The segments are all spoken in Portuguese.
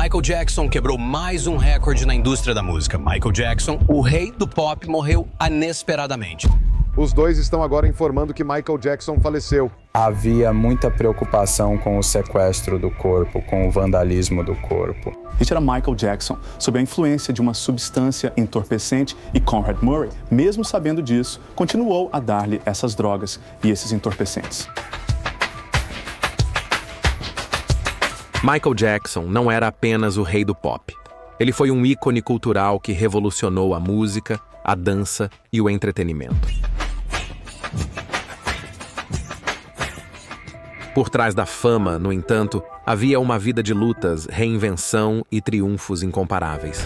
Michael Jackson quebrou mais um recorde na indústria da música. Michael Jackson, o rei do pop, morreu inesperadamente. Os dois estão agora informando que Michael Jackson faleceu. Havia muita preocupação com o sequestro do corpo, com o vandalismo do corpo. Este era Michael Jackson, sob a influência de uma substância entorpecente, e Conrad Murray, mesmo sabendo disso, continuou a dar-lhe essas drogas e esses entorpecentes. Michael Jackson não era apenas o rei do pop. Ele foi um ícone cultural que revolucionou a música, a dança e o entretenimento. Por trás da fama, no entanto, havia uma vida de lutas, reinvenção e triunfos incomparáveis.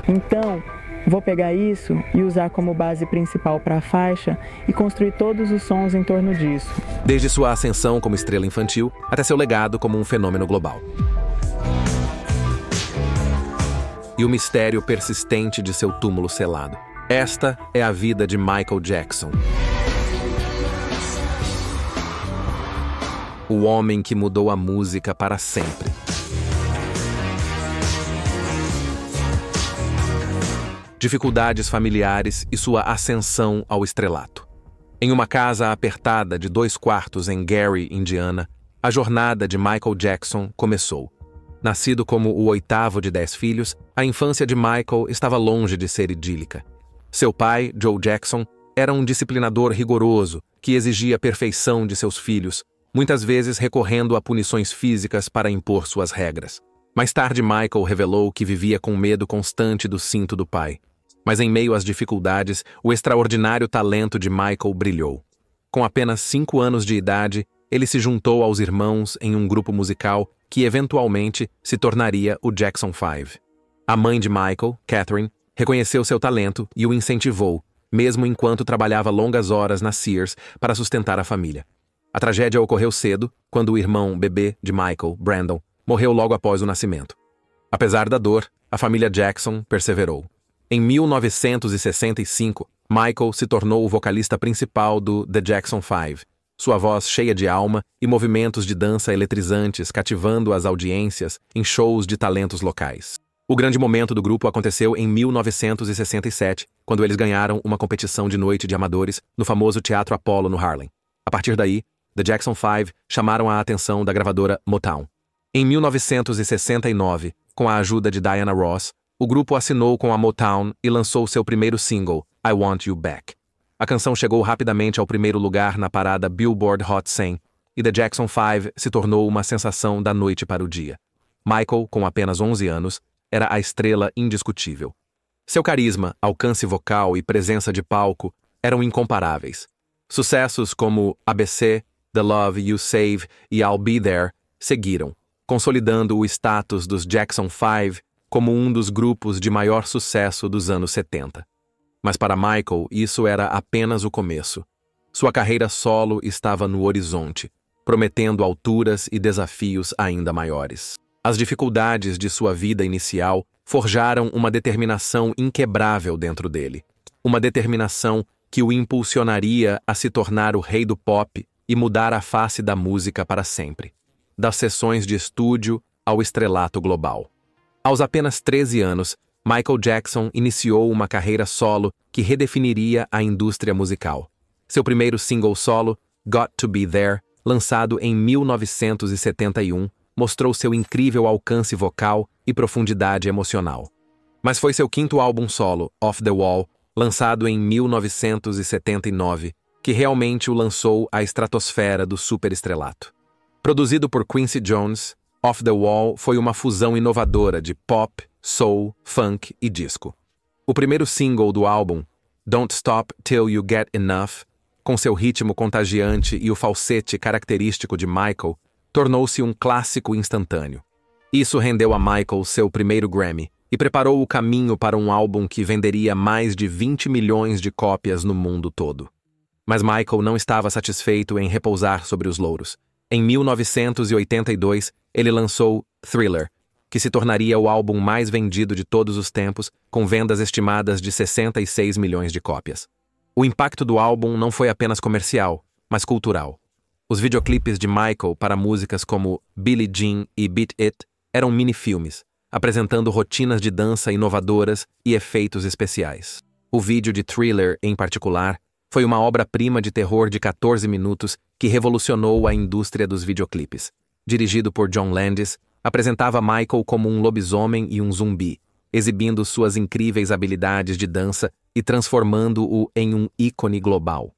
Então, vou pegar isso e usar como base principal para a faixa e construir todos os sons em torno disso. Desde sua ascensão como estrela infantil até seu legado como um fenômeno global. E o mistério persistente de seu túmulo selado. Esta é a vida de Michael Jackson. O homem que mudou a música para sempre. Dificuldades familiares e sua ascensão ao estrelato. Em uma casa apertada de 2 quartos em Gary, Indiana, a jornada de Michael Jackson começou. Nascido como o 8º de 10 filhos, a infância de Michael estava longe de ser idílica. Seu pai, Joe Jackson, era um disciplinador rigoroso que exigia a perfeição de seus filhos, muitas vezes recorrendo a punições físicas para impor suas regras. Mais tarde, Michael revelou que vivia com medo constante do cinto do pai. Mas em meio às dificuldades, o extraordinário talento de Michael brilhou. Com apenas 5 anos de idade, ele se juntou aos irmãos em um grupo musical que eventualmente se tornaria o Jackson 5. A mãe de Michael, Catherine, reconheceu seu talento e o incentivou, mesmo enquanto trabalhava longas horas na Sears para sustentar a família. A tragédia ocorreu cedo, quando o irmão bebê de Michael, Brandon, morreu logo após o nascimento. Apesar da dor, a família Jackson perseverou. Em 1965, Michael se tornou o vocalista principal do The Jackson 5, sua voz cheia de alma e movimentos de dança eletrizantes cativando as audiências em shows de talentos locais. O grande momento do grupo aconteceu em 1967, quando eles ganharam uma competição de noite de amadores no famoso Teatro Apollo, no Harlem. A partir daí, The Jackson 5 chamaram a atenção da gravadora Motown. Em 1969, com a ajuda de Diana Ross, o grupo assinou com a Motown e lançou seu primeiro single, I Want You Back. A canção chegou rapidamente ao primeiro lugar na parada Billboard Hot 100 e The Jackson 5 se tornou uma sensação da noite para o dia. Michael, com apenas 11 anos, era a estrela indiscutível. Seu carisma, alcance vocal e presença de palco eram incomparáveis. Sucessos como ABC, The Love You Save e I'll Be There seguiram, consolidando o status dos Jackson 5 como um dos grupos de maior sucesso dos anos 70. Mas para Michael, isso era apenas o começo. Sua carreira solo estava no horizonte, prometendo alturas e desafios ainda maiores. As dificuldades de sua vida inicial forjaram uma determinação inquebrável dentro dele. Uma determinação que o impulsionaria a se tornar o rei do pop e mudar a face da música para sempre. Das sessões de estúdio ao estrelato global. Aos apenas 13 anos, Michael Jackson iniciou uma carreira solo que redefiniria a indústria musical. Seu primeiro single solo, Got to Be There, lançado em 1971, mostrou seu incrível alcance vocal e profundidade emocional. Mas foi seu 5º álbum solo, Off the Wall, lançado em 1979, que realmente o lançou à estratosfera do superestrelato. Produzido por Quincy Jones, Off the Wall foi uma fusão inovadora de pop, soul, funk e disco. O primeiro single do álbum, Don't Stop Till You Get Enough, com seu ritmo contagiante e o falsete característico de Michael, tornou-se um clássico instantâneo. Isso rendeu a Michael seu primeiro Grammy e preparou o caminho para um álbum que venderia mais de 20 milhões de cópias no mundo todo. Mas Michael não estava satisfeito em repousar sobre os louros. Em 1982, ele lançou Thriller, que se tornaria o álbum mais vendido de todos os tempos, com vendas estimadas de 66 milhões de cópias. O impacto do álbum não foi apenas comercial, mas cultural. Os videoclipes de Michael para músicas como Billie Jean e Beat It eram mini-filmes, apresentando rotinas de dança inovadoras e efeitos especiais. O vídeo de Thriller, em particular, foi uma obra-prima de terror de 14 minutos que revolucionou a indústria dos videoclipes. Dirigido por John Landis, apresentava Michael como um lobisomem e um zumbi, exibindo suas incríveis habilidades de dança e transformando-o em um ícone global.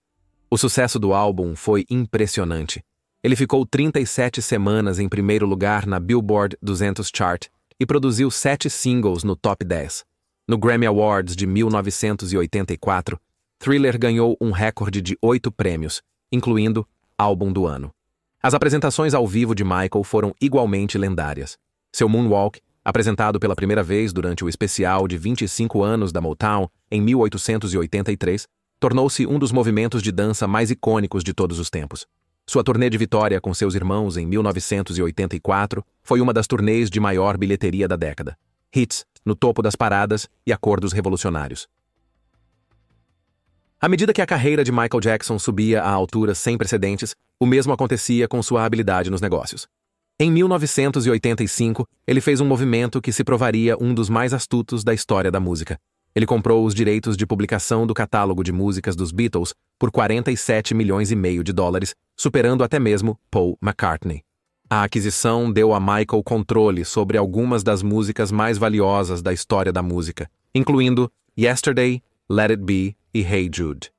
O sucesso do álbum foi impressionante. Ele ficou 37 semanas em primeiro lugar na Billboard 200 Chart e produziu 7 singles no top 10. No Grammy Awards de 1984, Thriller ganhou um recorde de 8 prêmios, incluindo Álbum do Ano. As apresentações ao vivo de Michael foram igualmente lendárias. Seu Moonwalk, apresentado pela primeira vez durante o especial de 25 anos da Motown em 1883, tornou-se um dos movimentos de dança mais icônicos de todos os tempos. Sua turnê de vitória com seus irmãos em 1984 foi uma das turnês de maior bilheteria da década. Hits no topo das paradas e acordos revolucionários. À medida que a carreira de Michael Jackson subia a alturas sem precedentes, o mesmo acontecia com sua habilidade nos negócios. Em 1985, ele fez um movimento que se provaria um dos mais astutos da história da música. Ele comprou os direitos de publicação do catálogo de músicas dos Beatles por 47 milhões e meio de dólares, superando até mesmo Paul McCartney. A aquisição deu a Michael controle sobre algumas das músicas mais valiosas da história da música, incluindo Yesterday, Let It Be e Hey Jude.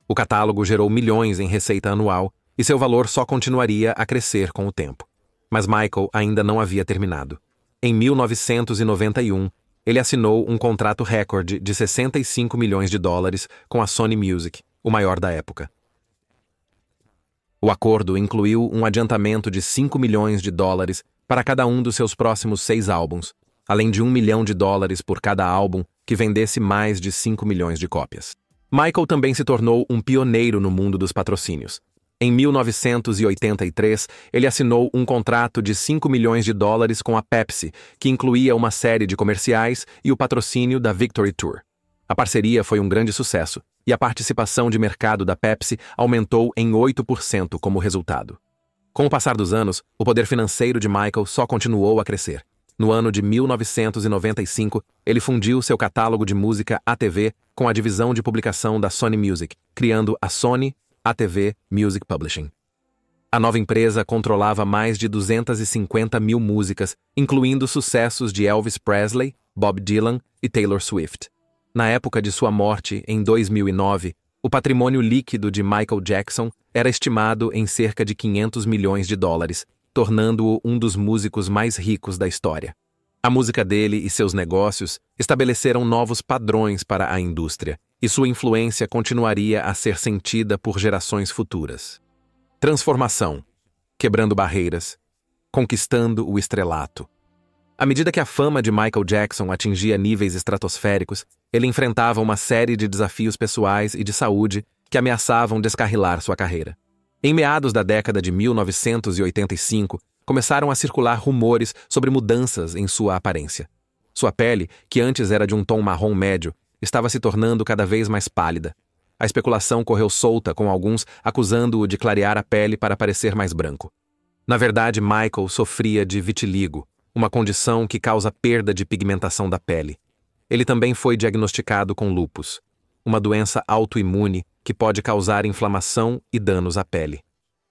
O catálogo gerou milhões em receita anual e seu valor só continuaria a crescer com o tempo. Mas Michael ainda não havia terminado. Em 1991, ele assinou um contrato recorde de 65 milhões de dólares com a Sony Music, o maior da época. O acordo incluiu um adiantamento de 5 milhões de dólares para cada um dos seus próximos 6 álbuns, além de $1 milhão por cada álbum que vendesse mais de 5 milhões de cópias. Michael também se tornou um pioneiro no mundo dos patrocínios. Em 1983, ele assinou um contrato de 5 milhões de dólares com a Pepsi, que incluía uma série de comerciais e o patrocínio da Victory Tour. A parceria foi um grande sucesso, e a participação de mercado da Pepsi aumentou em 8% como resultado. Com o passar dos anos, o poder financeiro de Michael só continuou a crescer. No ano de 1995, ele fundiu seu catálogo de música ATV com a divisão de publicação da Sony Music, criando a Sony ATV Music Publishing. A nova empresa controlava mais de 250 mil músicas, incluindo sucessos de Elvis Presley, Bob Dylan e Taylor Swift. Na época de sua morte, em 2009, o patrimônio líquido de Michael Jackson era estimado em cerca de 500 milhões de dólares, tornando-o um dos músicos mais ricos da história. A música dele e seus negócios estabeleceram novos padrões para a indústria, e sua influência continuaria a ser sentida por gerações futuras. Transformação, quebrando barreiras, conquistando o estrelato. À medida que a fama de Michael Jackson atingia níveis estratosféricos, ele enfrentava uma série de desafios pessoais e de saúde que ameaçavam descarrilar sua carreira. Em meados da década de 1985, começaram a circular rumores sobre mudanças em sua aparência. Sua pele, que antes era de um tom marrom médio, estava se tornando cada vez mais pálida. A especulação correu solta, com alguns acusando-o de clarear a pele para parecer mais branco. Na verdade, Michael sofria de vitiligo, uma condição que causa perda de pigmentação da pele. Ele também foi diagnosticado com lúpus, uma doença autoimune que pode causar inflamação e danos à pele.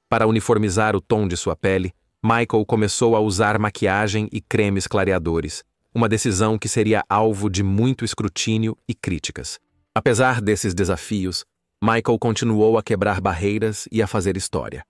Para uniformizar o tom de sua pele, Michael começou a usar maquiagem e cremes clareadores, uma decisão que seria alvo de muito escrutínio e críticas. Apesar desses desafios, Michael continuou a quebrar barreiras e a fazer história.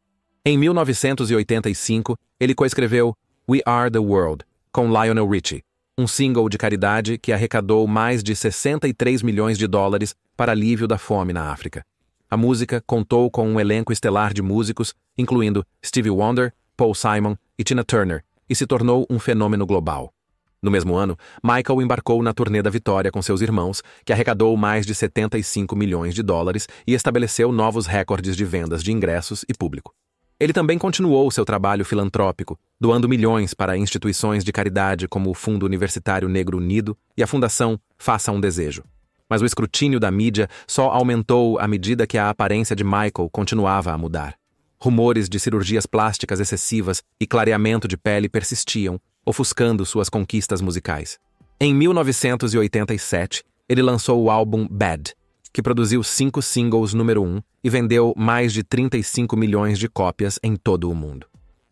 Em 1985, ele coescreveu We Are the World, com Lionel Richie, um single de caridade que arrecadou mais de 63 milhões de dólares para alívio da fome na África. A música contou com um elenco estelar de músicos, incluindo Stevie Wonder, Paul Simon e Tina Turner, e se tornou um fenômeno global. No mesmo ano, Michael embarcou na turnê da vitória com seus irmãos, que arrecadou mais de 75 milhões de dólares e estabeleceu novos recordes de vendas de ingressos e público. Ele também continuou seu trabalho filantrópico, doando milhões para instituições de caridade como o Fundo Universitário Negro Unido e a Fundação Faça um Desejo. Mas o escrutínio da mídia só aumentou à medida que a aparência de Michael continuava a mudar. Rumores de cirurgias plásticas excessivas e clareamento de pele persistiam, ofuscando suas conquistas musicais. Em 1987, ele lançou o álbum Bad, que produziu 5 singles número 1 e vendeu mais de 35 milhões de cópias em todo o mundo.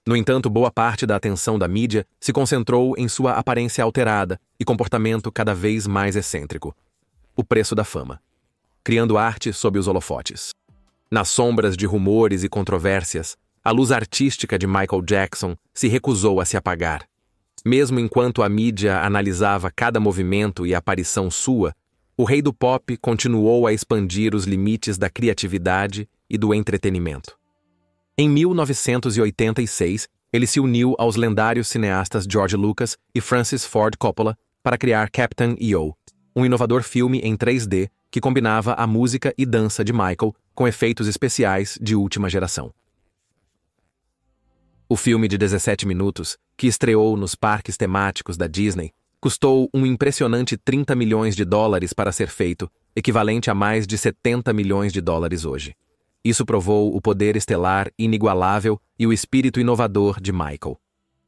No entanto, boa parte da atenção da mídia se concentrou em sua aparência alterada e comportamento cada vez mais excêntrico. O preço da fama. Criando arte sob os holofotes. Nas sombras de rumores e controvérsias, a luz artística de Michael Jackson se recusou a se apagar. Mesmo enquanto a mídia analisava cada movimento e aparição sua, o rei do pop continuou a expandir os limites da criatividade e do entretenimento. Em 1986, ele se uniu aos lendários cineastas George Lucas e Francis Ford Coppola para criar Captain EO, um inovador filme em 3D que combinava a música e dança de Michael com efeitos especiais de última geração. O filme de 17 minutos, que estreou nos parques temáticos da Disney, custou um impressionante 30 milhões de dólares para ser feito, equivalente a mais de 70 milhões de dólares hoje. Isso provou o poder estelar inigualável e o espírito inovador de Michael.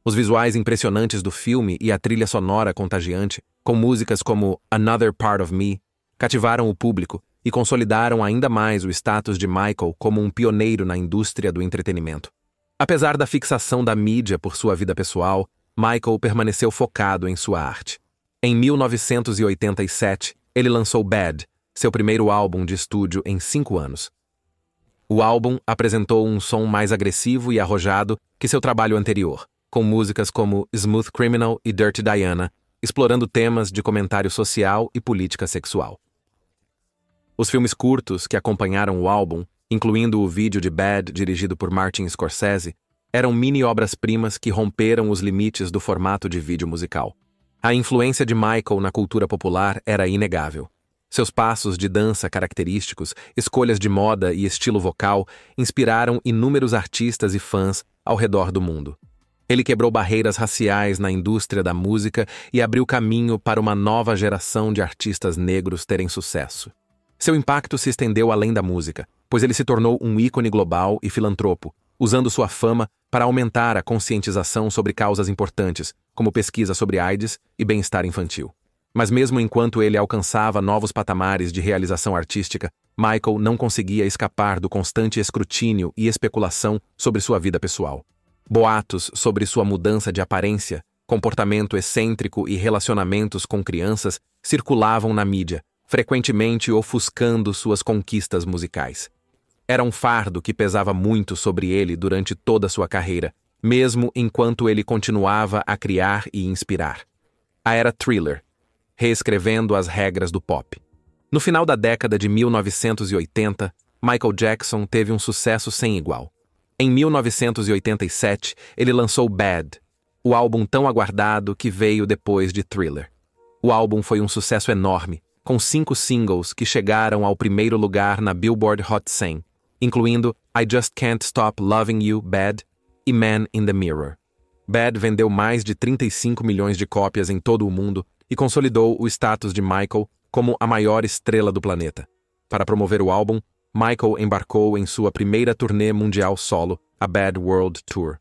Os visuais impressionantes do filme e a trilha sonora contagiante, com músicas como Another Part of Me, cativaram o público e consolidaram ainda mais o status de Michael como um pioneiro na indústria do entretenimento. Apesar da fixação da mídia por sua vida pessoal, Michael permaneceu focado em sua arte. Em 1987, ele lançou Bad, seu primeiro álbum de estúdio em 5 anos. O álbum apresentou um som mais agressivo e arrojado que seu trabalho anterior, com músicas como Smooth Criminal e Dirty Diana, explorando temas de comentário social e política sexual. Os filmes curtos que acompanharam o álbum, incluindo o vídeo de Bad dirigido por Martin Scorsese, eram mini-obras-primas que romperam os limites do formato de vídeo musical. A influência de Michael na cultura popular era inegável. Seus passos de dança característicos, escolhas de moda e estilo vocal inspiraram inúmeros artistas e fãs ao redor do mundo. Ele quebrou barreiras raciais na indústria da música e abriu caminho para uma nova geração de artistas negros terem sucesso. Seu impacto se estendeu além da música, pois ele se tornou um ícone global e filantropo, usando sua fama para aumentar a conscientização sobre causas importantes, como pesquisa sobre AIDS e bem-estar infantil. Mas mesmo enquanto ele alcançava novos patamares de realização artística, Michael não conseguia escapar do constante escrutínio e especulação sobre sua vida pessoal. Boatos sobre sua mudança de aparência, comportamento excêntrico e relacionamentos com crianças circulavam na mídia, frequentemente ofuscando suas conquistas musicais. Era um fardo que pesava muito sobre ele durante toda sua carreira, mesmo enquanto ele continuava a criar e inspirar. A era Thriller, reescrevendo as regras do pop. No final da década de 1980, Michael Jackson teve um sucesso sem igual. Em 1987, ele lançou Bad, o álbum tão aguardado que veio depois de Thriller. O álbum foi um sucesso enorme, com 5 singles que chegaram ao primeiro lugar na Billboard Hot 100, incluindo I Just Can't Stop Loving You, Bad e Man in the Mirror. Bad vendeu mais de 35 milhões de cópias em todo o mundo e consolidou o status de Michael como a maior estrela do planeta. Para promover o álbum, Michael embarcou em sua primeira turnê mundial solo, a Bad World Tour.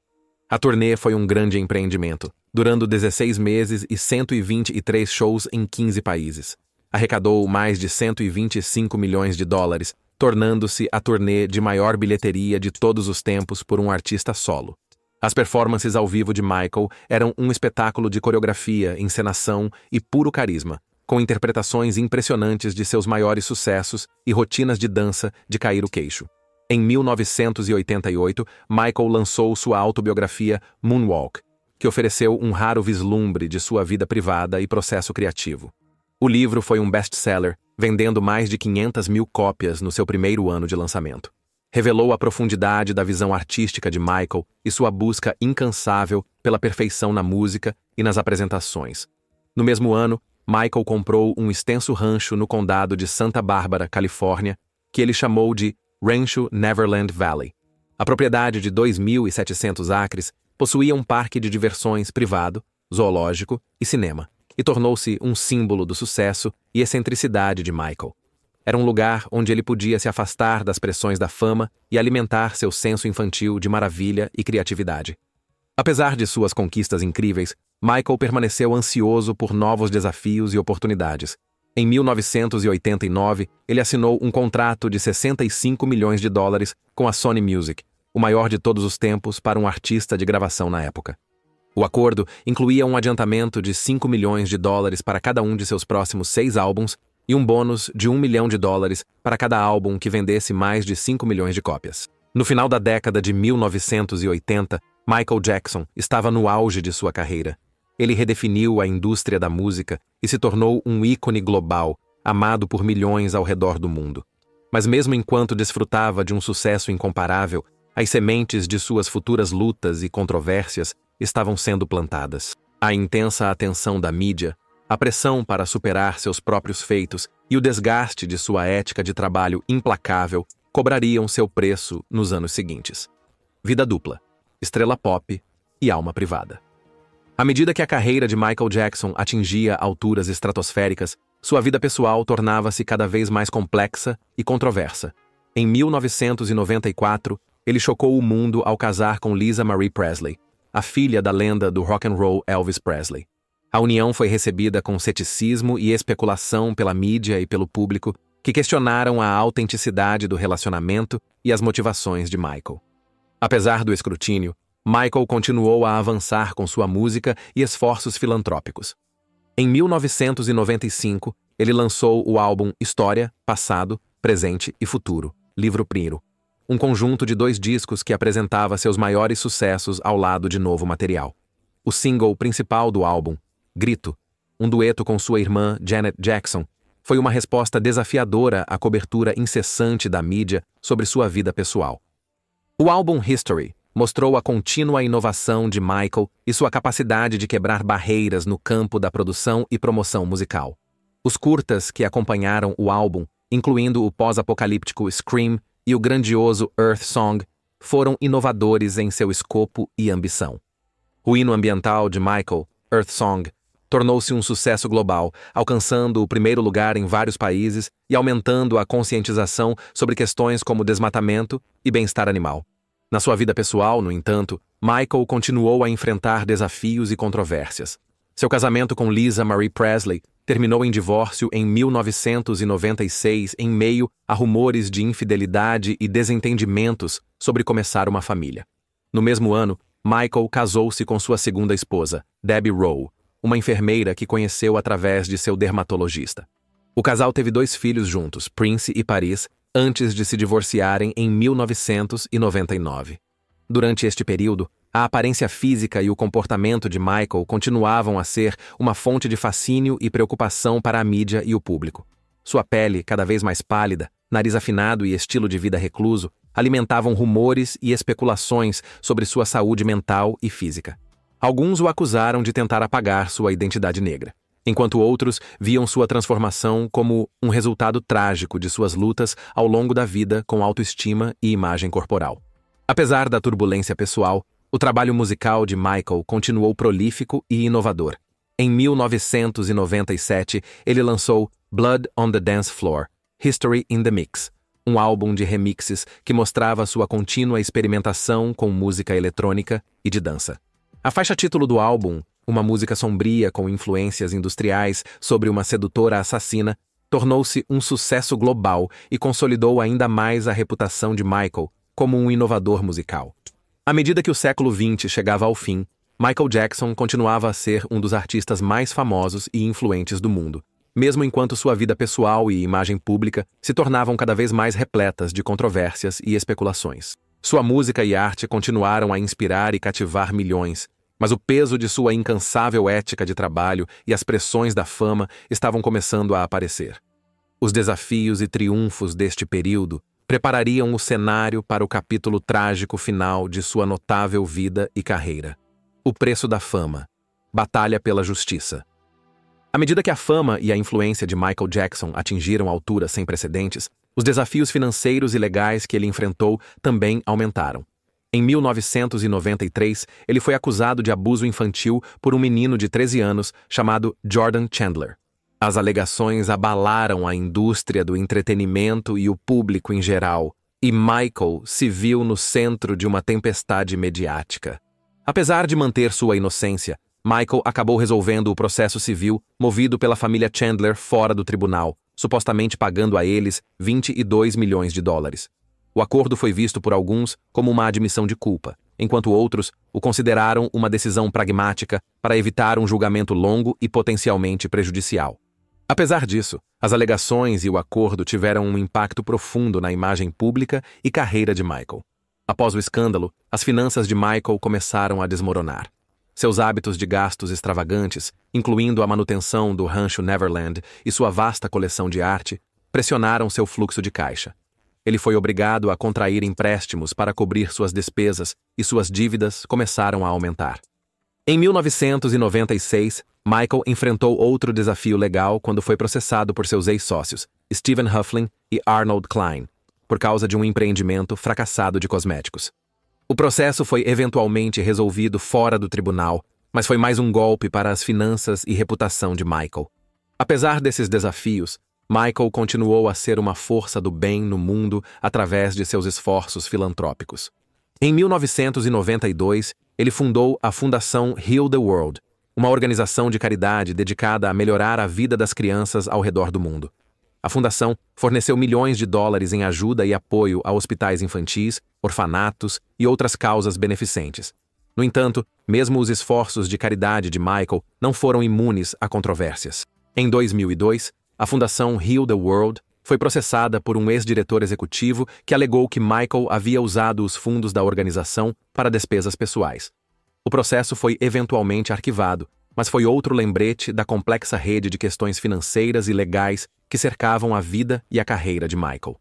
A turnê foi um grande empreendimento, durando 16 meses e 123 shows em 15 países. Arrecadou mais de 125 milhões de dólares, tornando-se a turnê de maior bilheteria de todos os tempos por um artista solo. As performances ao vivo de Michael eram um espetáculo de coreografia, encenação e puro carisma, com interpretações impressionantes de seus maiores sucessos e rotinas de dança de cair o queixo. Em 1988, Michael lançou sua autobiografia Moonwalk, que ofereceu um raro vislumbre de sua vida privada e processo criativo. O livro foi um best-seller, vendendo mais de 500 mil cópias no seu primeiro ano de lançamento. Revelou a profundidade da visão artística de Michael e sua busca incansável pela perfeição na música e nas apresentações. No mesmo ano, Michael comprou um extenso rancho no condado de Santa Bárbara, Califórnia, que ele chamou de Rancho Neverland Valley. A propriedade de 2.700 acres possuía um parque de diversões privado, zoológico e cinema, e tornou-se um símbolo do sucesso e excentricidade de Michael. Era um lugar onde ele podia se afastar das pressões da fama e alimentar seu senso infantil de maravilha e criatividade. Apesar de suas conquistas incríveis, Michael permaneceu ansioso por novos desafios e oportunidades. Em 1989, ele assinou um contrato de $65 milhões com a Sony Music, o maior de todos os tempos para um artista de gravação na época. O acordo incluía um adiantamento de $5 milhões para cada um de seus próximos 6 álbuns e um bônus de $1 milhão para cada álbum que vendesse mais de 5 milhões de cópias. No final da década de 1980, Michael Jackson estava no auge de sua carreira. Ele redefiniu a indústria da música e se tornou um ícone global, amado por milhões ao redor do mundo. Mas mesmo enquanto desfrutava de um sucesso incomparável, as sementes de suas futuras lutas e controvérsias estavam sendo plantadas. A intensa atenção da mídia, a pressão para superar seus próprios feitos e o desgaste de sua ética de trabalho implacável cobrariam seu preço nos anos seguintes. Vida dupla, estrela pop e alma privada. À medida que a carreira de Michael Jackson atingia alturas estratosféricas, sua vida pessoal tornava-se cada vez mais complexa e controversa. Em 1994, ele chocou o mundo ao casar com Lisa Marie Presley, a filha da lenda do rock and roll Elvis Presley. A união foi recebida com ceticismo e especulação pela mídia e pelo público, que questionaram a autenticidade do relacionamento e as motivações de Michael. Apesar do escrutínio, Michael continuou a avançar com sua música e esforços filantrópicos. Em 1995, ele lançou o álbum História, Passado, Presente e Futuro, Livro Primeiro, um conjunto de 2 discos que apresentava seus maiores sucessos ao lado de novo material. O single principal do álbum, Grito, um dueto com sua irmã Janet Jackson, foi uma resposta desafiadora à cobertura incessante da mídia sobre sua vida pessoal. O álbum History mostrou a contínua inovação de Michael e sua capacidade de quebrar barreiras no campo da produção e promoção musical. Os curtas que acompanharam o álbum, incluindo o pós-apocalíptico Scream e o grandioso Earth Song, foram inovadores em seu escopo e ambição. O hino ambiental de Michael, Earth Song, tornou-se um sucesso global, alcançando o primeiro lugar em vários países e aumentando a conscientização sobre questões como desmatamento e bem-estar animal. Na sua vida pessoal, no entanto, Michael continuou a enfrentar desafios e controvérsias. Seu casamento com Lisa Marie Presley terminou em divórcio em 1996 em meio a rumores de infidelidade e desentendimentos sobre começar uma família. No mesmo ano, Michael casou-se com sua segunda esposa, Debbie Rowe, uma enfermeira que conheceu através de seu dermatologista. O casal teve 2 filhos juntos, Prince e Paris, antes de se divorciarem em 1999. Durante este período, a aparência física e o comportamento de Michael continuavam a ser uma fonte de fascínio e preocupação para a mídia e o público. Sua pele, cada vez mais pálida, nariz afinado e estilo de vida recluso, alimentavam rumores e especulações sobre sua saúde mental e física. Alguns o acusaram de tentar apagar sua identidade negra, enquanto outros viam sua transformação como um resultado trágico de suas lutas ao longo da vida com autoestima e imagem corporal. Apesar da turbulência pessoal, o trabalho musical de Michael continuou prolífico e inovador. Em 1997, ele lançou Blood on the Dance Floor, History in the Mix, um álbum de remixes que mostrava sua contínua experimentação com música eletrônica e de dança. A faixa título do álbum, uma música sombria com influências industriais sobre uma sedutora assassina, tornou-se um sucesso global e consolidou ainda mais a reputação de Michael como um inovador musical. À medida que o século XX chegava ao fim, Michael Jackson continuava a ser um dos artistas mais famosos e influentes do mundo, mesmo enquanto sua vida pessoal e imagem pública se tornavam cada vez mais repletas de controvérsias e especulações. Sua música e arte continuaram a inspirar e cativar milhões, mas o peso de sua incansável ética de trabalho e as pressões da fama estavam começando a aparecer. Os desafios e triunfos deste período preparariam o cenário para o capítulo trágico final de sua notável vida e carreira. O preço da fama. Batalha pela justiça. À medida que a fama e a influência de Michael Jackson atingiram alturas sem precedentes, os desafios financeiros e legais que ele enfrentou também aumentaram. Em 1993, ele foi acusado de abuso infantil por um menino de 13 anos chamado Jordan Chandler. As alegações abalaram a indústria do entretenimento e o público em geral, e Michael se viu no centro de uma tempestade mediática. Apesar de manter sua inocência, Michael acabou resolvendo o processo civil movido pela família Chandler fora do tribunal, supostamente pagando a eles 22 milhões de dólares. O acordo foi visto por alguns como uma admissão de culpa, enquanto outros o consideraram uma decisão pragmática para evitar um julgamento longo e potencialmente prejudicial. Apesar disso, as alegações e o acordo tiveram um impacto profundo na imagem pública e carreira de Michael. Após o escândalo, as finanças de Michael começaram a desmoronar. Seus hábitos de gastos extravagantes, incluindo a manutenção do rancho Neverland e sua vasta coleção de arte, pressionaram seu fluxo de caixa. Ele foi obrigado a contrair empréstimos para cobrir suas despesas e suas dívidas começaram a aumentar. Em 1996, Michael enfrentou outro desafio legal quando foi processado por seus ex-sócios, Stephen Hufflin e Arnold Klein, por causa de um empreendimento fracassado de cosméticos. O processo foi eventualmente resolvido fora do tribunal, mas foi mais um golpe para as finanças e reputação de Michael. Apesar desses desafios, Michael continuou a ser uma força do bem no mundo através de seus esforços filantrópicos. Em 1992, ele fundou a Fundação Heal the World, uma organização de caridade dedicada a melhorar a vida das crianças ao redor do mundo. A fundação forneceu milhões de dólares em ajuda e apoio a hospitais infantis, orfanatos e outras causas beneficentes. No entanto, mesmo os esforços de caridade de Michael não foram imunes a controvérsias. Em 2002, a Fundação Heal the World foi processada por um ex-diretor executivo que alegou que Michael havia usado os fundos da organização para despesas pessoais. O processo foi eventualmente arquivado, mas foi outro lembrete da complexa rede de questões financeiras e legais que cercavam a vida e a carreira de Michael.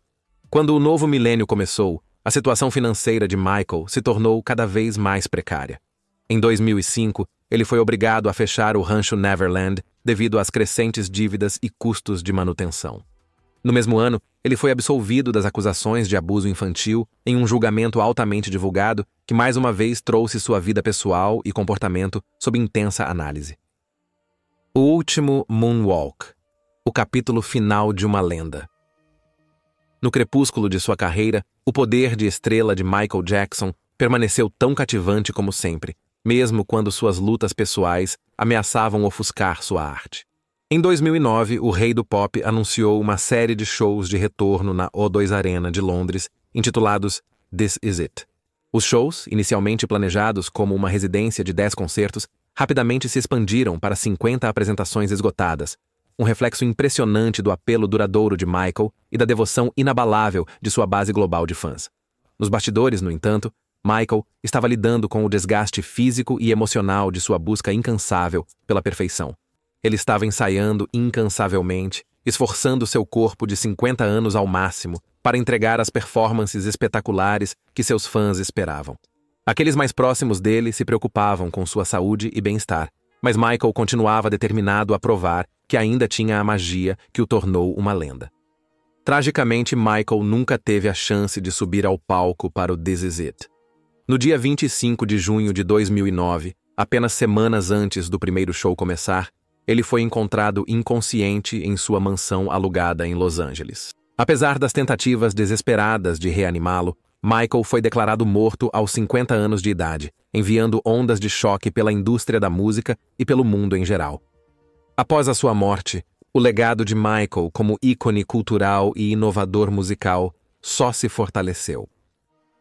Quando o novo milênio começou, a situação financeira de Michael se tornou cada vez mais precária. Em 2005, ele foi obrigado a fechar o rancho Neverland devido às crescentes dívidas e custos de manutenção. No mesmo ano, ele foi absolvido das acusações de abuso infantil em um julgamento altamente divulgado que mais uma vez trouxe sua vida pessoal e comportamento sob intensa análise. O último Moonwalk, o capítulo final de uma lenda. No crepúsculo de sua carreira, o poder de estrela de Michael Jackson permaneceu tão cativante como sempre, mesmo quando suas lutas pessoais ameaçavam ofuscar sua arte. Em 2009, o rei do pop anunciou uma série de shows de retorno na O2 Arena de Londres, intitulados This Is It. Os shows, inicialmente planejados como uma residência de 10 concertos, rapidamente se expandiram para 50 apresentações esgotadas, um reflexo impressionante do apelo duradouro de Michael e da devoção inabalável de sua base global de fãs. Nos bastidores, no entanto, Michael estava lidando com o desgaste físico e emocional de sua busca incansável pela perfeição. Ele estava ensaiando incansavelmente, esforçando seu corpo de 50 anos ao máximo para entregar as performances espetaculares que seus fãs esperavam. Aqueles mais próximos dele se preocupavam com sua saúde e bem-estar, mas Michael continuava determinado a provar que ainda tinha a magia que o tornou uma lenda. Tragicamente, Michael nunca teve a chance de subir ao palco para o This Is It. No dia 25 de junho de 2009, apenas semanas antes do primeiro show começar, ele foi encontrado inconsciente em sua mansão alugada em Los Angeles. Apesar das tentativas desesperadas de reanimá-lo, Michael foi declarado morto aos 50 anos de idade, enviando ondas de choque pela indústria da música e pelo mundo em geral. Após a sua morte, o legado de Michael como ícone cultural e inovador musical só se fortaleceu.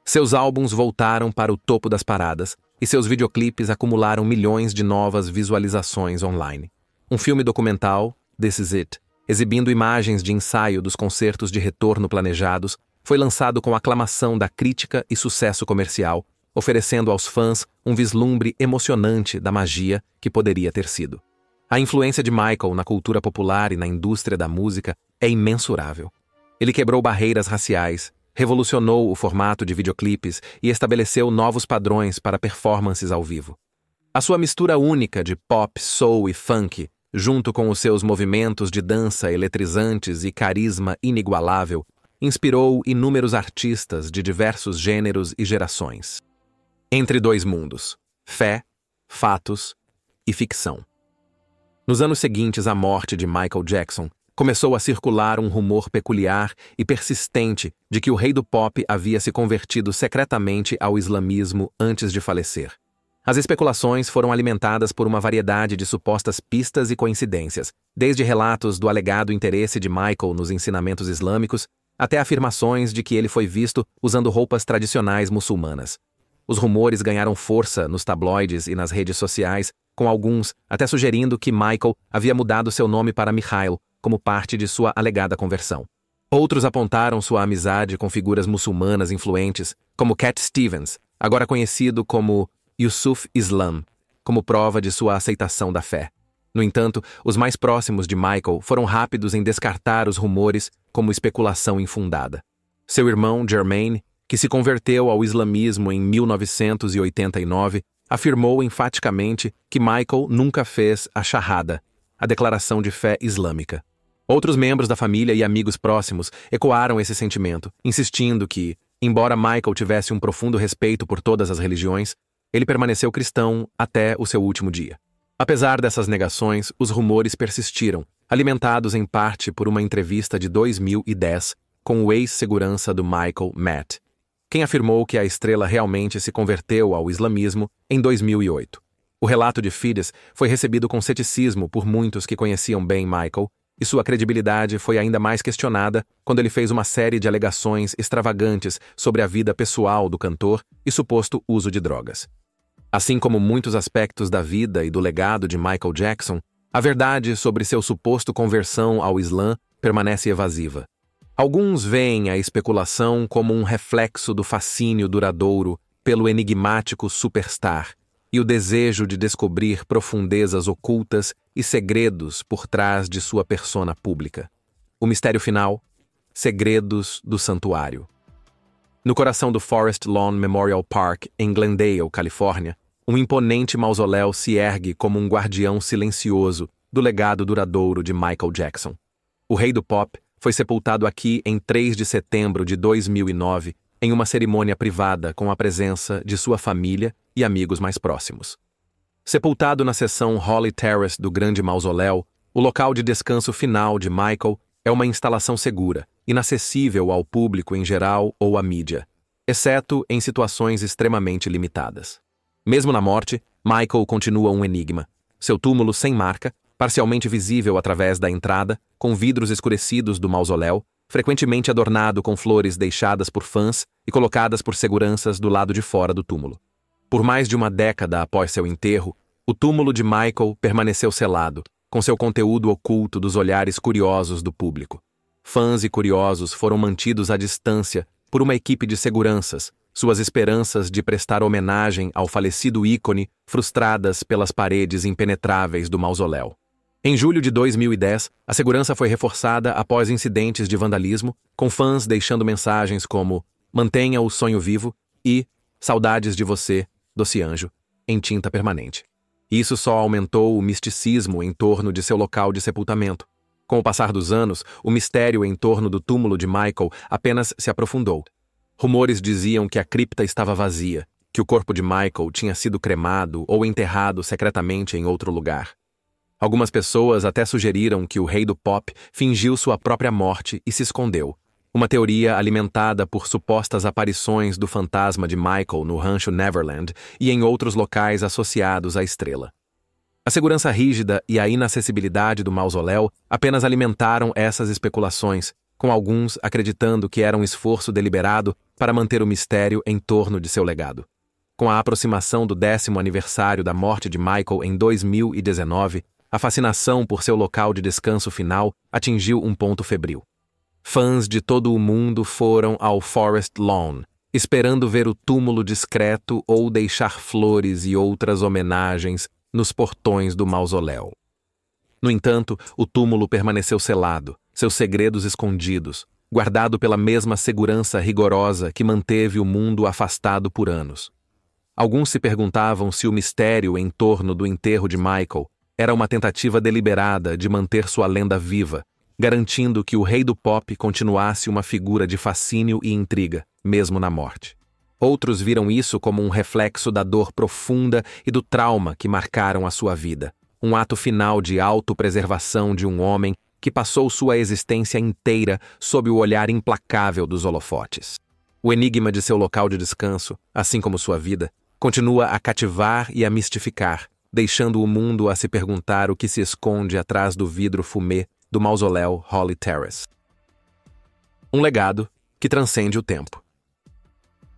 Seus álbuns voltaram para o topo das paradas e seus videoclipes acumularam milhões de novas visualizações online. Um filme documental, This Is It, exibindo imagens de ensaio dos concertos de retorno planejados, foi lançado com aclamação da crítica e sucesso comercial, oferecendo aos fãs um vislumbre emocionante da magia que poderia ter sido. A influência de Michael na cultura popular e na indústria da música é imensurável. Ele quebrou barreiras raciais, revolucionou o formato de videoclipes e estabeleceu novos padrões para performances ao vivo. A sua mistura única de pop, soul e funk, junto com os seus movimentos de dança eletrizantes e carisma inigualável, inspirou inúmeros artistas de diversos gêneros e gerações. Entre dois mundos: fé, fatos e ficção. Nos anos seguintes à morte de Michael Jackson, começou a circular um rumor peculiar e persistente de que o rei do pop havia se convertido secretamente ao islamismo antes de falecer. As especulações foram alimentadas por uma variedade de supostas pistas e coincidências, desde relatos do alegado interesse de Michael nos ensinamentos islâmicos, até afirmações de que ele foi visto usando roupas tradicionais muçulmanas. Os rumores ganharam força nos tabloides e nas redes sociais, com alguns até sugerindo que Michael havia mudado seu nome para Mikhail como parte de sua alegada conversão. Outros apontaram sua amizade com figuras muçulmanas influentes, como Cat Stevens, agora conhecido como Yusuf Islam, como prova de sua aceitação da fé. No entanto, os mais próximos de Michael foram rápidos em descartar os rumores como especulação infundada. Seu irmão, Jermaine, que se converteu ao islamismo em 1989, afirmou enfaticamente que Michael nunca fez a Shahada, a declaração de fé islâmica. Outros membros da família e amigos próximos ecoaram esse sentimento, insistindo que, embora Michael tivesse um profundo respeito por todas as religiões, ele permaneceu cristão até o seu último dia. Apesar dessas negações, os rumores persistiram, alimentados em parte por uma entrevista de 2010 com o ex-segurança do Michael, Matt, quem afirmou que a estrela realmente se converteu ao islamismo em 2008. O relato de Fides foi recebido com ceticismo por muitos que conheciam bem Michael, e sua credibilidade foi ainda mais questionada quando ele fez uma série de alegações extravagantes sobre a vida pessoal do cantor e suposto uso de drogas. Assim como muitos aspectos da vida e do legado de Michael Jackson, a verdade sobre seu suposto conversão ao Islã permanece evasiva. Alguns veem a especulação como um reflexo do fascínio duradouro pelo enigmático superstar e o desejo de descobrir profundezas ocultas e segredos por trás de sua persona pública. O mistério final: segredos do santuário. No coração do Forest Lawn Memorial Park, em Glendale, Califórnia, um imponente mausoléu se ergue como um guardião silencioso do legado duradouro de Michael Jackson. O rei do pop foi sepultado aqui em 3 de setembro de 2009, em uma cerimônia privada com a presença de sua família e amigos mais próximos. Sepultado na seção Holly Terrace do grande mausoléu, o local de descanso final de Michael é uma instalação segura, inacessível ao público em geral ou à mídia, exceto em situações extremamente limitadas. Mesmo na morte, Michael continua um enigma. Seu túmulo sem marca, parcialmente visível através da entrada, com vidros escurecidos do mausoléu, frequentemente adornado com flores deixadas por fãs e colocadas por seguranças do lado de fora do túmulo. Por mais de uma década após seu enterro, o túmulo de Michael permaneceu selado, com seu conteúdo oculto dos olhares curiosos do público. Fãs e curiosos foram mantidos à distância por uma equipe de seguranças, suas esperanças de prestar homenagem ao falecido ícone frustradas pelas paredes impenetráveis do mausoléu. Em julho de 2010, a segurança foi reforçada após incidentes de vandalismo, com fãs deixando mensagens como "Mantenha o sonho vivo" e "Saudades de você, doce anjo", em tinta permanente. Isso só aumentou o misticismo em torno de seu local de sepultamento. Com o passar dos anos, o mistério em torno do túmulo de Michael apenas se aprofundou. Rumores diziam que a cripta estava vazia, que o corpo de Michael tinha sido cremado ou enterrado secretamente em outro lugar. Algumas pessoas até sugeriram que o rei do pop fingiu sua própria morte e se escondeu, uma teoria alimentada por supostas aparições do fantasma de Michael no rancho Neverland e em outros locais associados à estrela. A segurança rígida e a inacessibilidade do mausoléu apenas alimentaram essas especulações, com alguns acreditando que era um esforço deliberado para manter o mistério em torno de seu legado. Com a aproximação do 10º aniversário da morte de Michael em 2019, a fascinação por seu local de descanso final atingiu um ponto febril. Fãs de todo o mundo foram ao Forest Lawn, esperando ver o túmulo discreto ou deixar flores e outras homenagens nos portões do mausoléu. No entanto, o túmulo permaneceu selado, seus segredos escondidos, guardado pela mesma segurança rigorosa que manteve o mundo afastado por anos. Alguns se perguntavam se o mistério em torno do enterro de Michael era uma tentativa deliberada de manter sua lenda viva, garantindo que o rei do pop continuasse uma figura de fascínio e intriga, mesmo na morte. Outros viram isso como um reflexo da dor profunda e do trauma que marcaram a sua vida, um ato final de autopreservação de um homem que passou sua existência inteira sob o olhar implacável dos holofotes. O enigma de seu local de descanso, assim como sua vida, continua a cativar e a mistificar, deixando o mundo a se perguntar o que se esconde atrás do vidro fumê do mausoléu Holly Terrace. Um legado que transcende o tempo.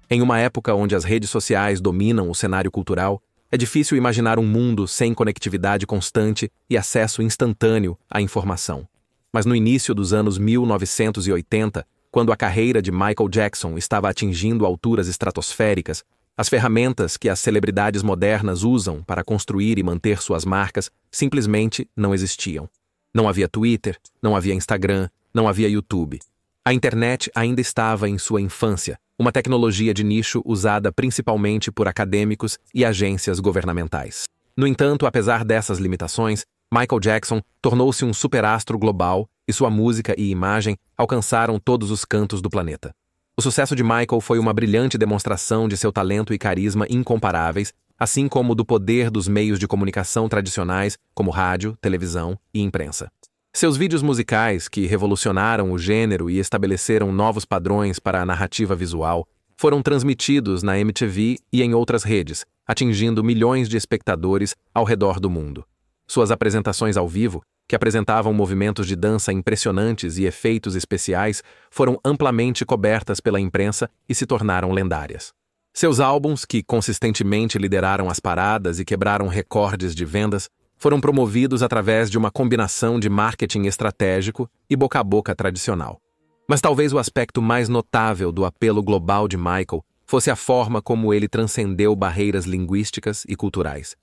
Em uma época onde as redes sociais dominam o cenário cultural, é difícil imaginar um mundo sem conectividade constante e acesso instantâneo à informação. Mas no início dos anos 1980, quando a carreira de Michael Jackson estava atingindo alturas estratosféricas, as ferramentas que as celebridades modernas usam para construir e manter suas marcas simplesmente não existiam. Não havia Twitter, não havia Instagram, não havia YouTube. A internet ainda estava em sua infância, uma tecnologia de nicho usada principalmente por acadêmicos e agências governamentais. No entanto, apesar dessas limitações, Michael Jackson tornou-se um superastro global e sua música e imagem alcançaram todos os cantos do planeta. O sucesso de Michael foi uma brilhante demonstração de seu talento e carisma incomparáveis, assim como do poder dos meios de comunicação tradicionais como rádio, televisão e imprensa. Seus vídeos musicais, que revolucionaram o gênero e estabeleceram novos padrões para a narrativa visual, foram transmitidos na MTV e em outras redes, atingindo milhões de espectadores ao redor do mundo. Suas apresentações ao vivo, que apresentavam movimentos de dança impressionantes e efeitos especiais, foram amplamente cobertas pela imprensa e se tornaram lendárias. Seus álbuns, que consistentemente lideraram as paradas e quebraram recordes de vendas, foram promovidos através de uma combinação de marketing estratégico e boca a boca tradicional. Mas talvez o aspecto mais notável do apelo global de Michael fosse a forma como ele transcendeu barreiras linguísticas e culturais.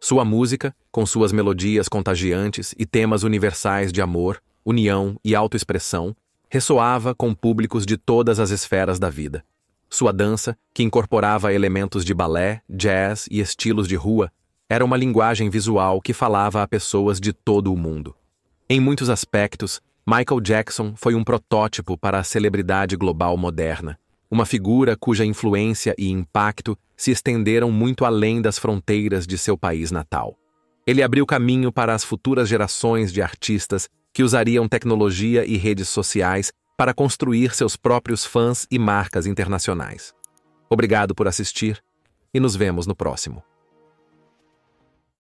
Sua música, com suas melodias contagiantes e temas universais de amor, união e autoexpressão, ressoava com públicos de todas as esferas da vida. Sua dança, que incorporava elementos de balé, jazz e estilos de rua, era uma linguagem visual que falava a pessoas de todo o mundo. Em muitos aspectos, Michael Jackson foi um protótipo para a celebridade global moderna, uma figura cuja influência e impacto se estenderam muito além das fronteiras de seu país natal. Ele abriu caminho para as futuras gerações de artistas que usariam tecnologia e redes sociais para construir seus próprios fãs e marcas internacionais. Obrigado por assistir e nos vemos no próximo.